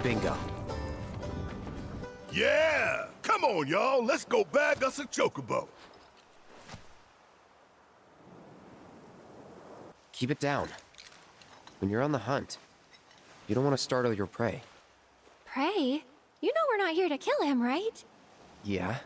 Bingo. Yeah! Come on, y'all. Let's go bag us a chocobo. Keep it down. When you're on the hunt, you don't want to startle your prey. Prey? You know we're not here to kill him, right? Yeah?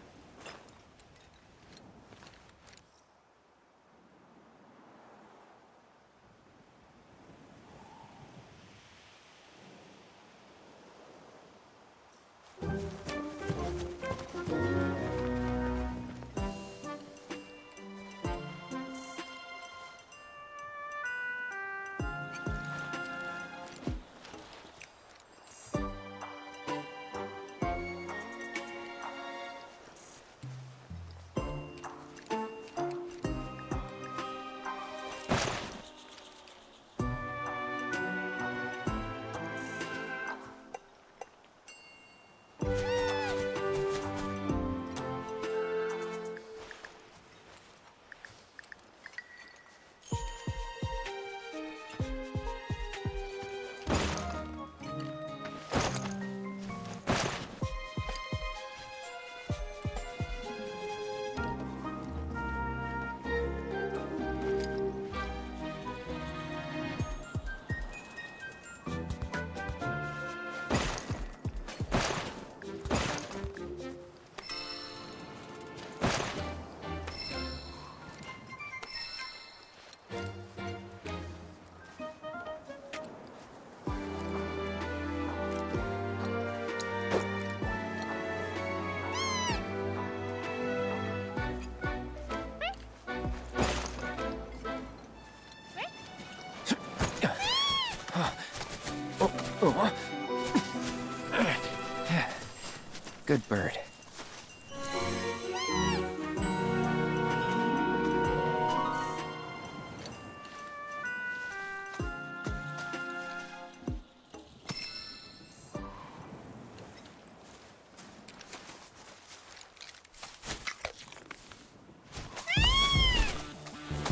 Good bird.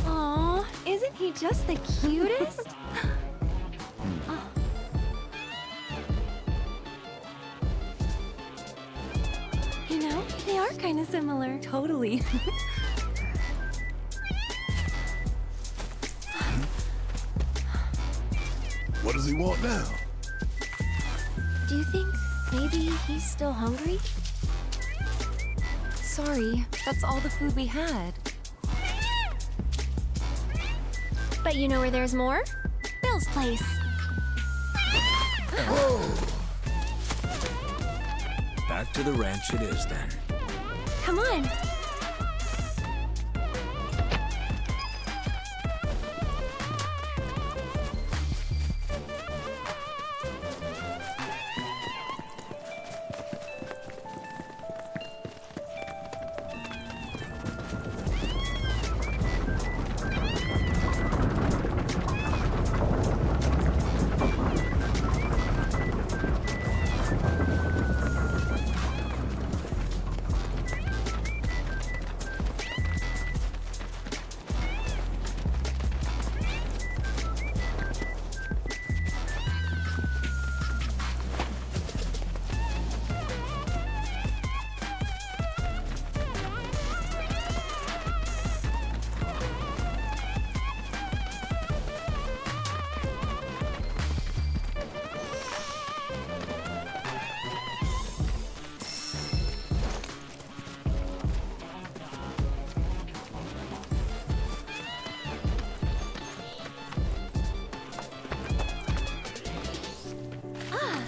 Aw, isn't he just the cutest? You know, they are kind of similar. Totally. What does he want now? Do you think maybe he's still hungry? Sorry, that's all the food we had. But you know where there's more? Bill's place. Back to the ranch it is then. Come on.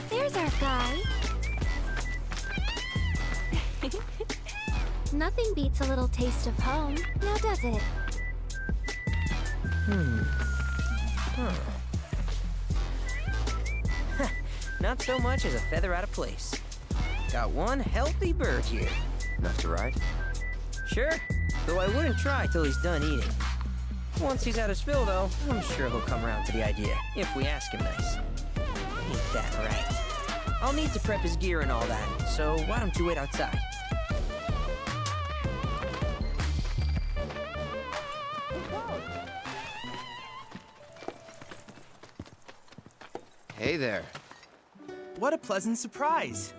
There's our guy. Nothing beats a little taste of home, now does it? Not so much as a feather out of place. Got one healthy bird here. Enough to ride? Sure, though I wouldn't try till he's done eating. Once he's had his fill, though, I'm sure he'll come around to the idea, if we ask him nice. Ain't that right? I'll need to prep his gear and all that, so why don't you wait outside? Hey there. what a pleasant surprise.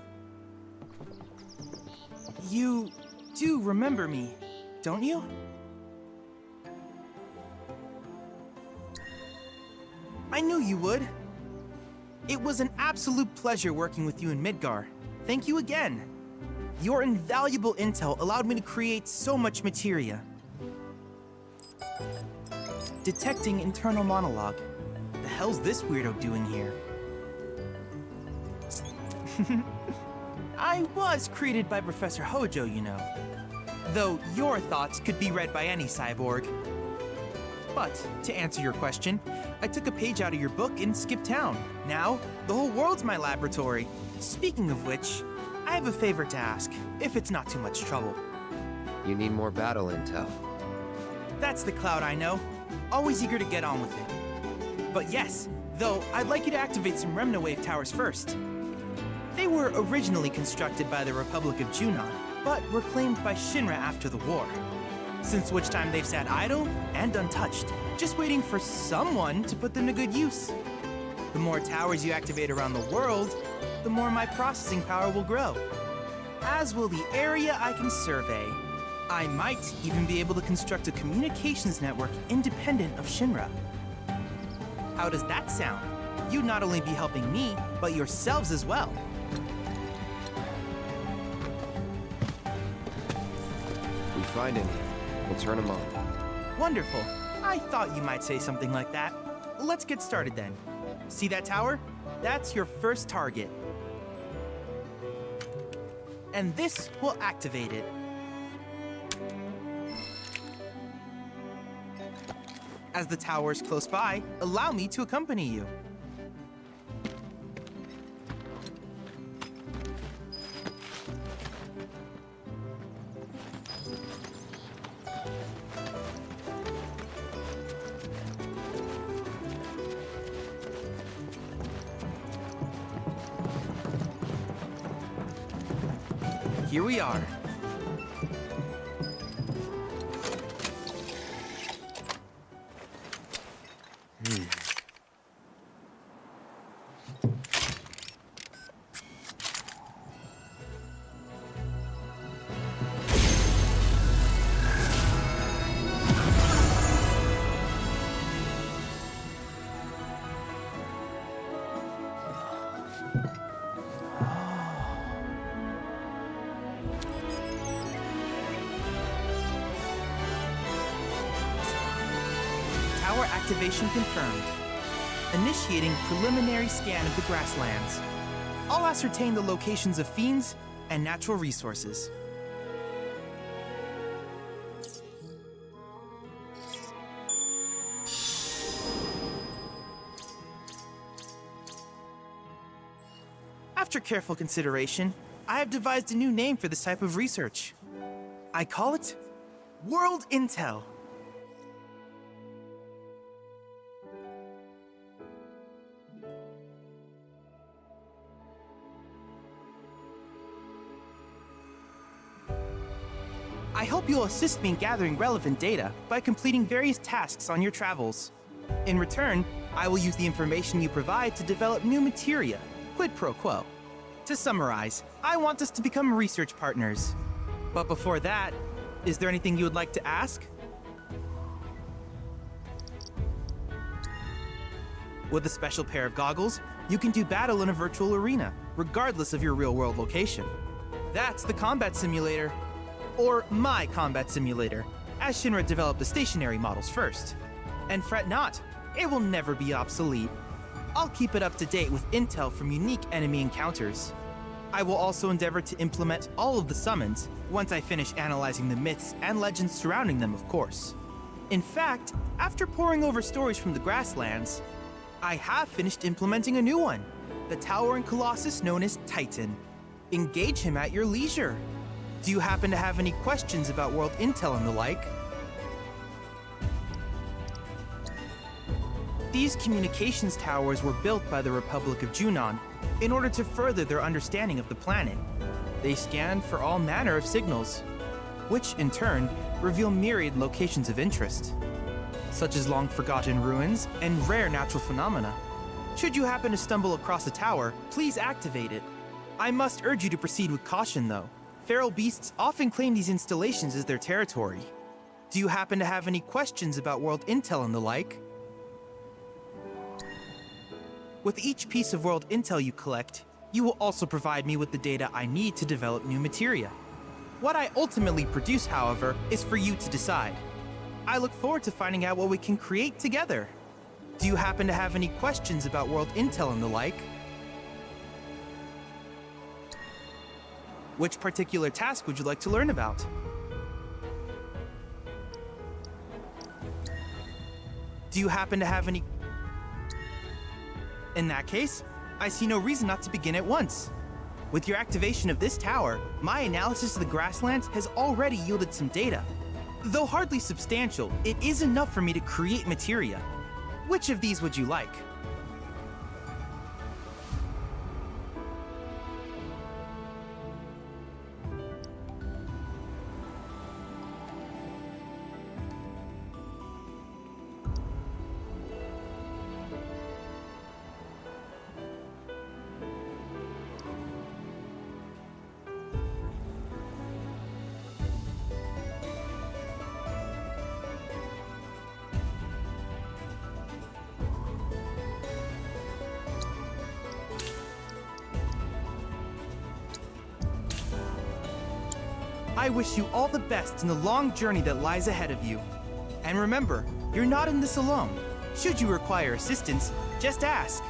You do remember me, don't you? I knew you would. It was an absolute pleasure working with you in Midgar. Thank you again. Your invaluable intel allowed me to create so much materia. Detecting internal monologue. The hell's this weirdo doing here? I was created by Professor Hojo, you know. Though your thoughts could be read by any cyborg. But, to answer your question, I took a page out of your book and skipped town. Now, the whole world's my laboratory. Speaking of which, I have a favor to ask, if it's not too much trouble. You need more battle intel. That's the Cloud I know. Always eager to get on with it. But yes, though, I'd like you to activate some Remna Wave towers first. They were originally constructed by the Republic of Junon, but were claimed by Shinra after the war. Since which time they've sat idle and untouched, just waiting for someone to put them to good use. The more towers you activate around the world, the more my processing power will grow. As will the area I can survey. I might even be able to construct a communications network independent of Shinra. How does that sound? You'd not only be helping me, but yourselves as well. If we find any, we'll turn them on. Wonderful. I thought you might say something like that. Let's get started then. See that tower? That's your first target. And this will activate it. As the tower is close by, allow me to accompany you. Here we are. Tower activation confirmed. Initiating preliminary scan of the grasslands. I'll ascertain the locations of fiends and natural resources. After careful consideration, I have devised a new name for this type of research. I call it World Intel. I hope you'll assist me in gathering relevant data by completing various tasks on your travels. In return, I will use the information you provide to develop new materia, quid pro quo. To summarize, I want us to become research partners. But before that, is there anything you would like to ask? With a special pair of goggles, you can do battle in a virtual arena, regardless of your real-world location. That's the combat simulator. Or my combat simulator, as Shinra developed the stationary models first. And fret not, it will never be obsolete. I'll keep it up to date with intel from unique enemy encounters. I will also endeavor to implement all of the summons, once I finish analyzing the myths and legends surrounding them, of course. In fact, after poring over stories from the grasslands, I have finished implementing a new one, the towering colossus known as Titan. Engage him at your leisure. Do you happen to have any questions about world intel and the like? These communications towers were built by the Republic of Junon in order to further their understanding of the planet. They scan for all manner of signals, which in turn reveal myriad locations of interest, such as long-forgotten ruins and rare natural phenomena. Should you happen to stumble across a tower, please activate it. I must urge you to proceed with caution, though. Feral beasts often claim these installations as their territory. Do you happen to have any questions about world intel and the like? With each piece of world intel you collect, you will also provide me with the data I need to develop new materia. What I ultimately produce, however, is for you to decide. I look forward to finding out what we can create together. Do you happen to have any questions about world intel and the like? Which particular task would you like to learn about? Do you happen to have any... In that case, I see no reason not to begin at once. With your activation of this tower, my analysis of the grasslands has already yielded some data. Though hardly substantial, it is enough for me to create materia. Which of these would you like? I wish you all the best in the long journey that lies ahead of you. And remember, you're not in this alone. Should you require assistance, just ask.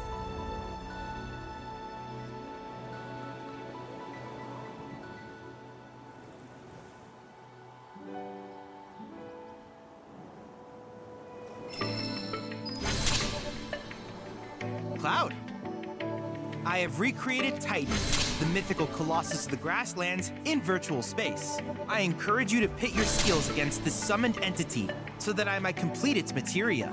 Cloud, I have recreated Titan, the mythical colossus of the grasslands, in virtual space. I encourage you to pit your skills against this summoned entity so that I might complete its materia.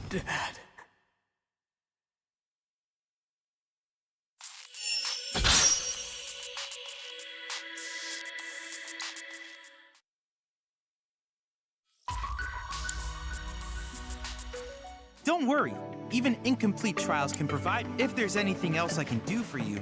Dad. Don't worry, even incomplete trials can provide if there's anything else I can do for you.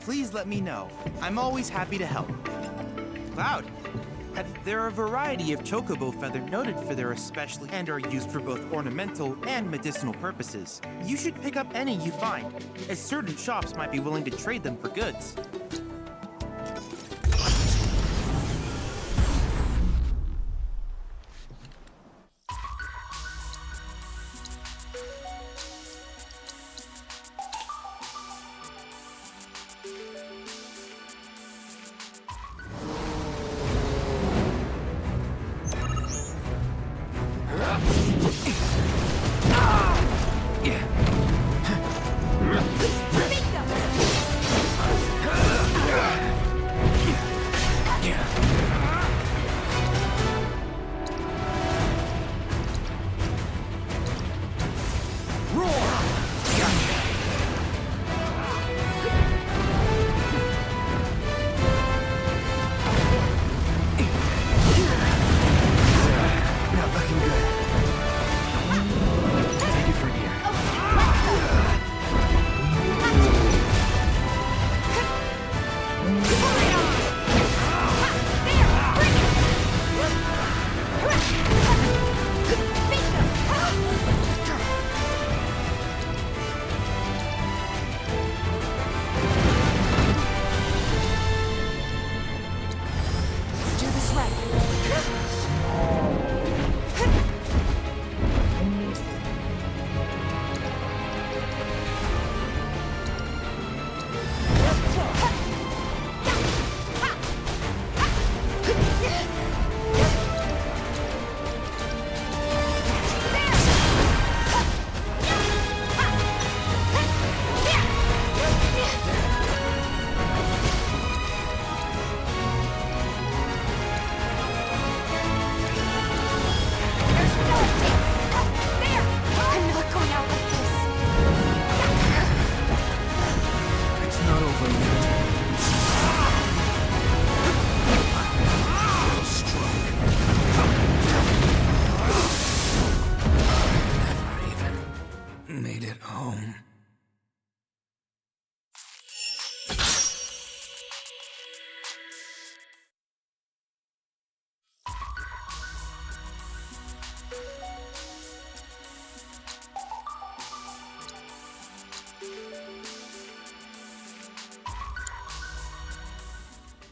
Please let me know. I'm always happy to help. Cloud, there are a variety of chocobo feather noted for their especially and are used for both ornamental and medicinal purposes. You should pick up any you find, as certain shops might be willing to trade them for goods.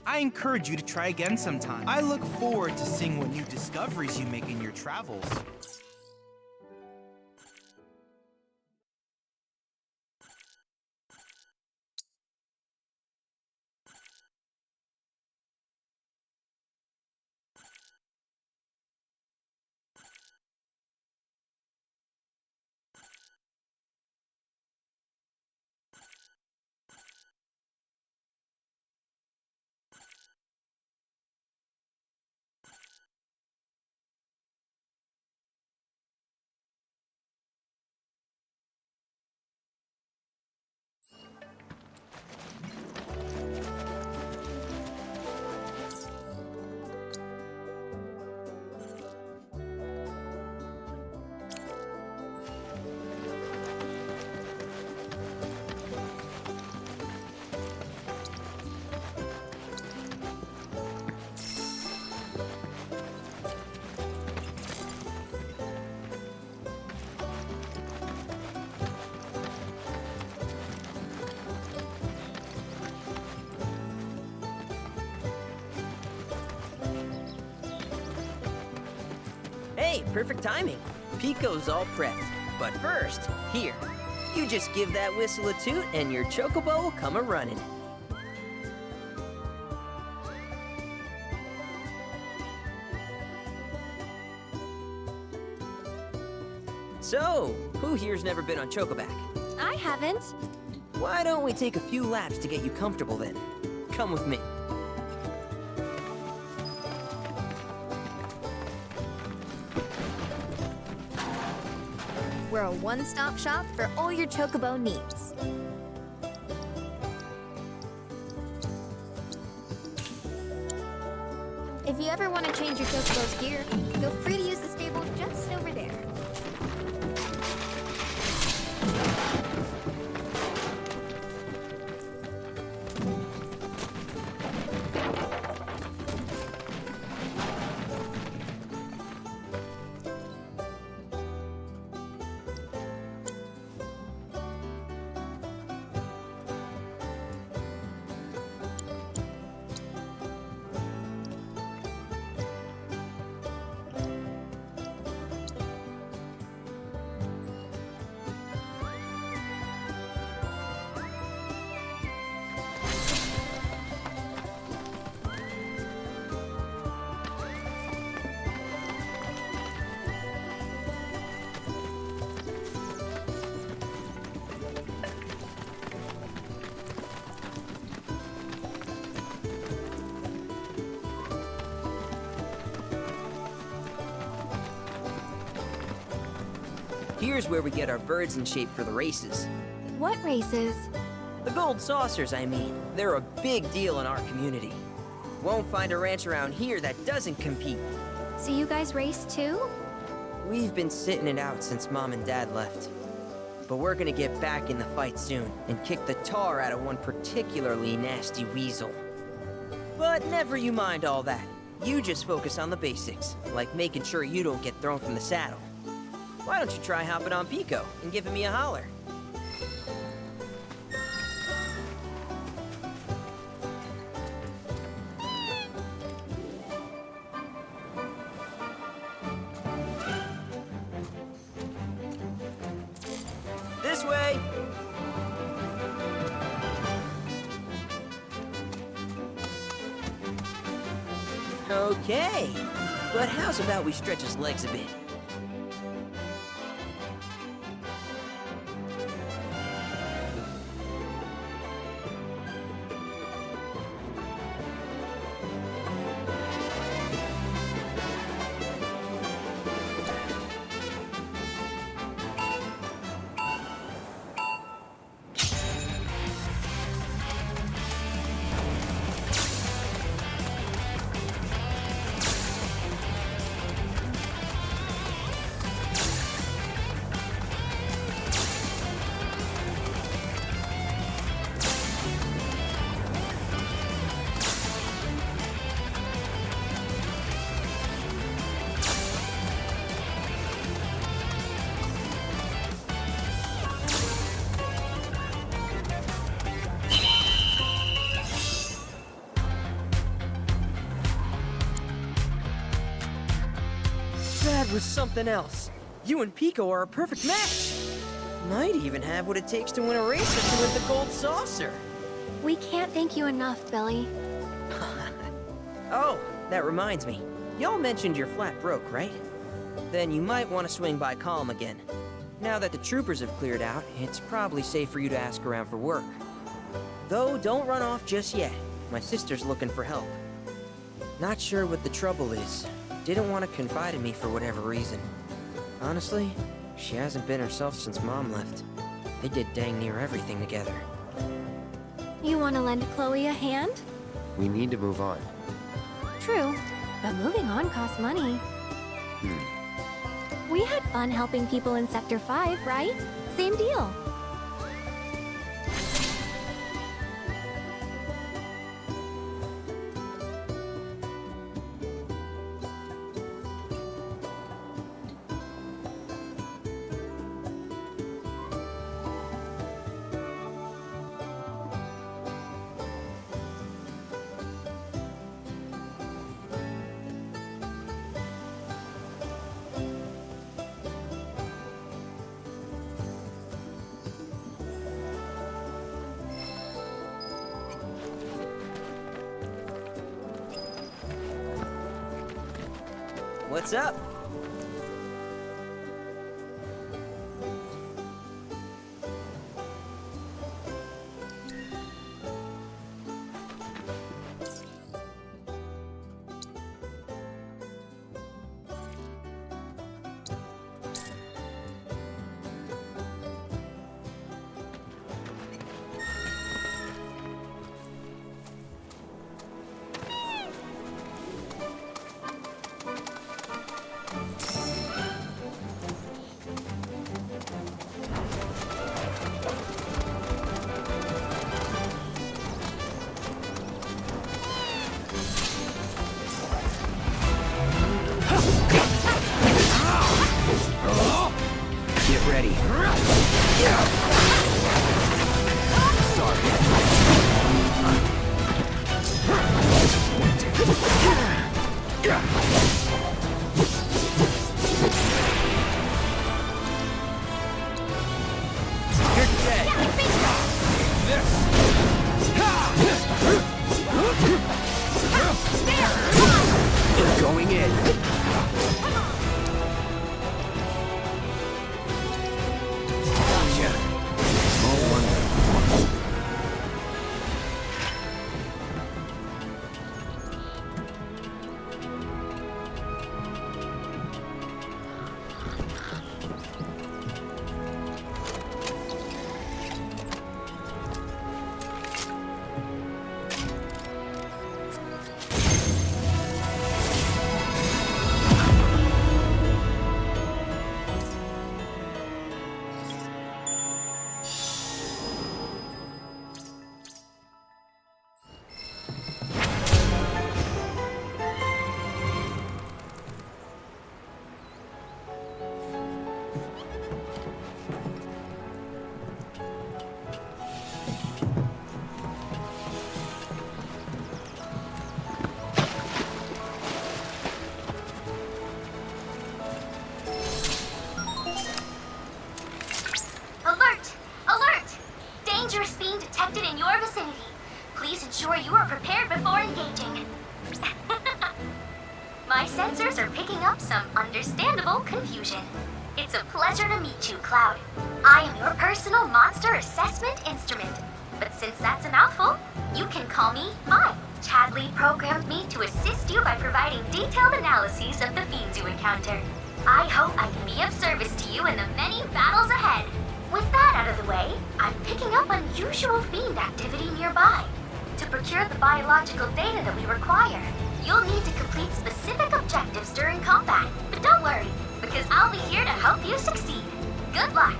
I encourage you to try again sometime. I look forward to seeing what new discoveries you make in your travels. Hey, perfect timing. Pico's all prepped. But first, here. You just give that whistle a toot and your chocobo will come a-running. So, who here's never been on Chocoback? I haven't. Why don't we take a few laps to get you comfortable then? Come with me. We're a one-stop shop for all your chocobo needs. If you ever want to change your chocobo's gear, feel free to use the stable just over there. Here's where we get our birds in shape for the races. What races? The gold saucers, I mean. They're a big deal in our community. Won't find a ranch around here that doesn't compete. So you guys race too? We've been sitting it out since Mom and Dad left. But we're gonna get back in the fight soon and kick the tar out of one particularly nasty weasel. But never you mind all that. You just focus on the basics, like making sure you don't get thrown from the saddle. Why don't you try hopping on Pico and giving me a holler? This way! Okay, but how's about we stretch his legs a bit? That was something else. You and Pico are a perfect match. Might even have what it takes to win a race or two with the gold saucer. We can't thank you enough, Billy. Oh, that reminds me. Y'all mentioned your flat broke, right? Then you might want to swing by Calm again. Now that the troopers have cleared out, it's probably safe for you to ask around for work. Though, don't run off just yet. My sister's looking for help. Not sure what the trouble is. Didn't want to confide in me for whatever reason. Honestly, she hasn't been herself since Mom left. They did dang near everything together. You want to lend Chloe a hand? We need to move on. True, but moving on costs money. We had fun helping people in Sector 5, right? Same deal. What's up? Get ready. You're dead. Going in. Gotcha. Small wonder. Alert! Alert! Dangerous being detected in your vicinity. Please ensure you are prepared before engaging. My sensors are picking up some understandable confusion. It's a pleasure to meet you, Cloud. I am your personal monster assessment instrument. But since that's a mouthful, you can call me I. Chadley programmed me to assist you by providing detailed analyses of the fiends you encounter. I hope I can be of service to you in the many battles ahead. With that out of the way, I'm picking up unusual fiend activity nearby. To procure the biological data that we require, you'll need to complete specific objectives during combat. But don't worry, because I'll be here to help you succeed. Good luck.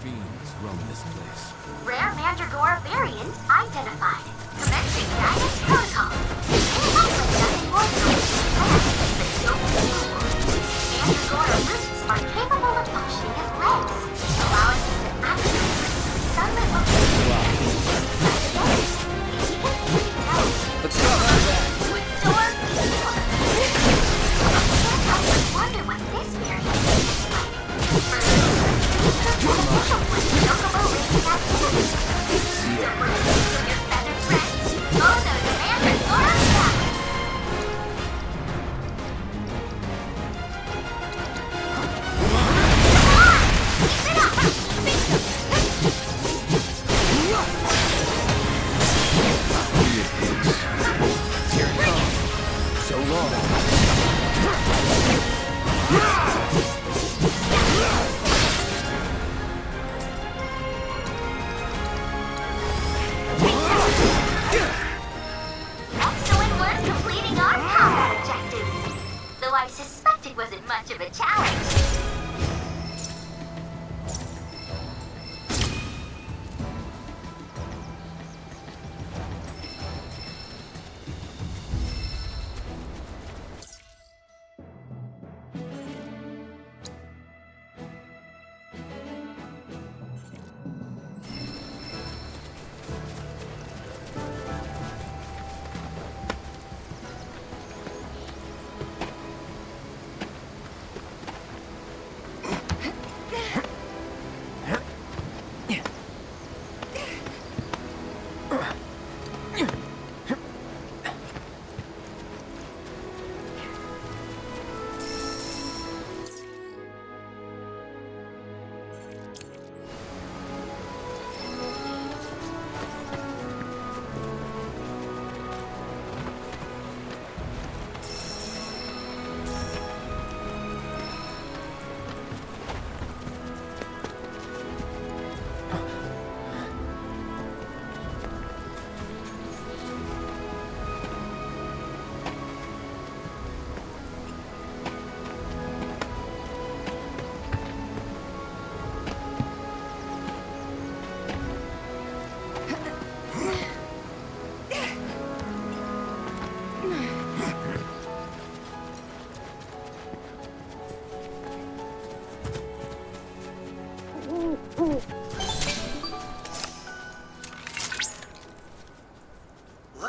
Fiends roam this place. Rare Mandragora variant identified. Commencing guidance protocol. It looks like nothing more than a plant, but don't be fooled. Mandragora roots are capable of functioning as legs, allowing them to activate the sunlit Let's go. with storm field. Can't help but wonder what this variant is like. Beneficial for Chocobo raising activity. So for the sake of your feathered friends, oh no, the Mandragora attack! Keep it up! Here it comes. So long. Excellent work completing our combat objectives. Though I suspect it wasn't much of a challenge.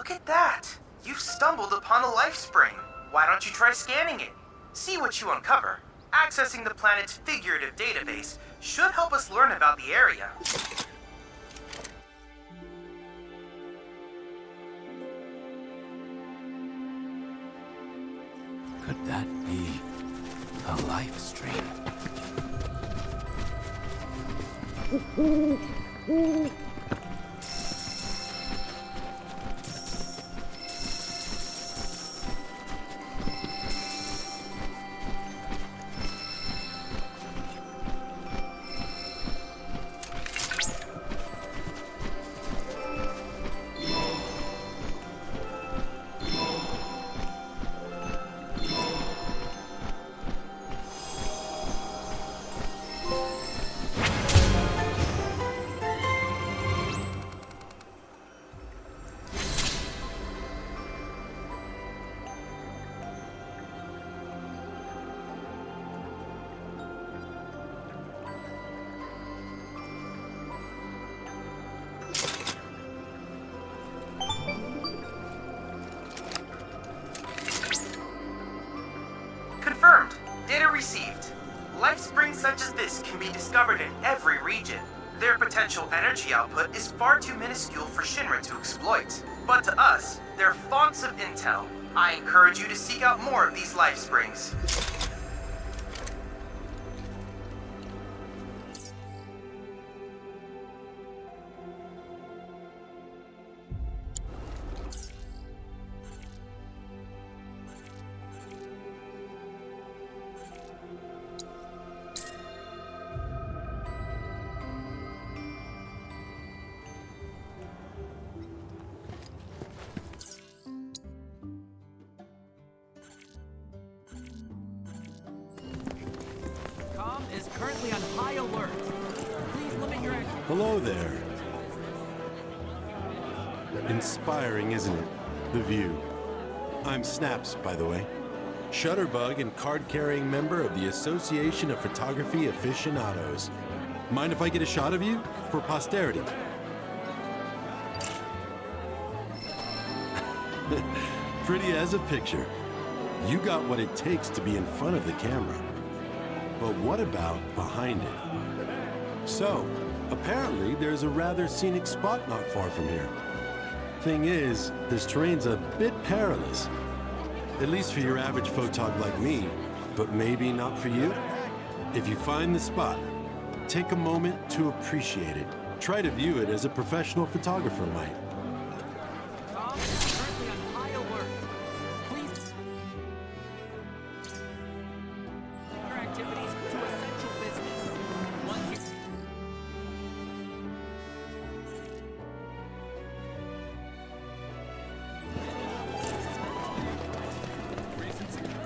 Look at that! You've stumbled upon a life spring. Why don't you try scanning it? See what you uncover. Accessing the planet's figurative database should help us learn about the area. Could that be a life stream? Confirmed. Data received. Life springs such as this can be discovered in every region. Their potential energy output is far too minuscule for Shinra to exploit. But to us, they're fonts of intel. I encourage you to seek out more of these life springs. Is currently on high alert. Please limit your action. Hello there. Inspiring, isn't it? The view. I'm Snaps, by the way. Shutterbug and card-carrying member of the Association of Photography Aficionados. Mind if I get a shot of you? For posterity. Pretty as a picture. You got what it takes to be in front of the camera. But what about behind it? So, apparently there's a rather scenic spot not far from here. Thing is, this terrain's a bit perilous. At least for your average photog like me, but maybe not for you. If you find the spot, take a moment to appreciate it. Try to view it as a professional photographer might. Com is currently on high alert. Please your activities to essential business. Once you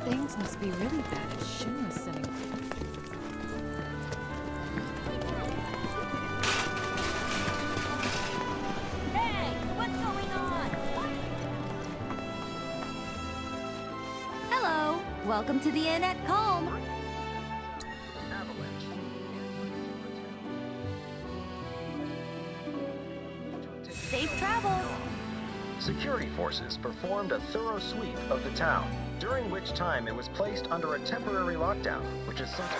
Things must be really bad at Shinra sending. Hey, what's going on? Hello, welcome to the inn at Calm. Safe travels. Security forces performed a thorough sweep of the town, during which time it was placed under a temporary lockdown, which is something...